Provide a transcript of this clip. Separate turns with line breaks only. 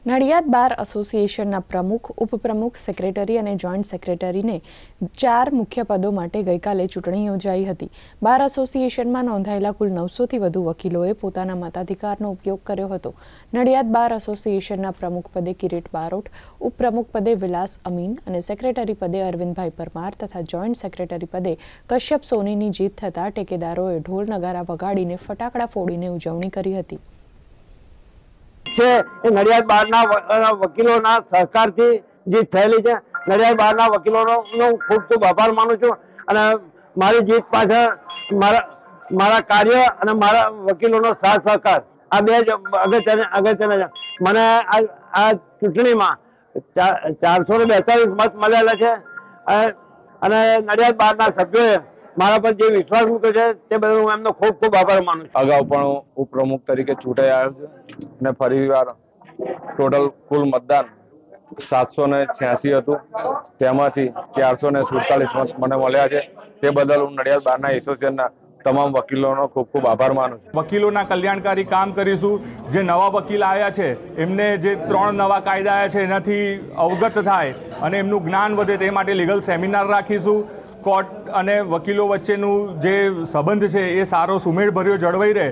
નડિયાદ બાર એસોસિએશનના પ્રમુખ, ઉપપ્રમુખ, સેક્રેટરી અને જોઈન્ટ સેક્રેટરીને 4 મુખ્ય પદો માટે ગઈકાલે ચૂંટણી યોજાઈ હતી। બાર એસોસિએશનમાં નોંધાયેલા કુલ 900થી વધુ વકીલોએ પોતાના મતાધિકારનો ઉપયોગ કર્યો હતો। નડિયાદ બાર એસોસિએશનના પ્રમુખ પદે કિરીટ બારોટ, ઉપપ્રમુખ પદે વિલાસ અમીન અને સેક્રેટરી પદે અરવિંદભાઈ પરમાર તથા જોઈન્ટ સેક્રેટરી પદે કશ્યપ સોનીની જીત થતાં ટેકેદારોએ ઢોલ નગારા વગાડીને ફટાકડા ફોડીને ઉજવણી કરી હતી।
નડિયાદ બારના વકીલોના સહકારથી જીત થયેલી છે। નડિયાદ બારના વકીલોનો ખૂબ ખૂબ આભાર માનું છું અને મારી જીત પાછળ મારા કાર્ય અને મારા વકીલોનો સાથ સહકાર આ બે જ અગત્યના છે। મને આ ચૂંટણીમાં 442 મત મળેલા છે અને નડિયાદ બારના સભ્યોએ મારા પર જે વિશ્વાસ મૂક્યો છે તે બદલ હું એમનો ખૂબ ખૂબ આભાર માનું છું।
અગાઉ પણ ઉપપ્રમુખ તરીકે ચૂંટાઈ આવ્યો છું અને ફરીવાર ટોટલ કુલ મતદાન 786 હતું, તેમાંથી 447 મત મને મળ્યા છે। તે બદલ હું નડિયાદ બારના એસોસિએશનના તમામ વકીલોનો ખૂબ ખૂબ આભાર માનું છું।
વકીલોના કલ્યાણકારી કામ કરીશું। જે નવા વકીલ આવ્યા છે એમને જે 3 નવા કાયદા આવ્યા છે એનાથી અવગત થાય અને એમનું જ્ઞાન વધે તે માટે લીગલ સેમિનાર રાખીશું। કોર્ટ અને વકીલો વચ્ચેનું જે સંબંધ છે એ સારો સુમેળભર્યો જળવાઈ રહે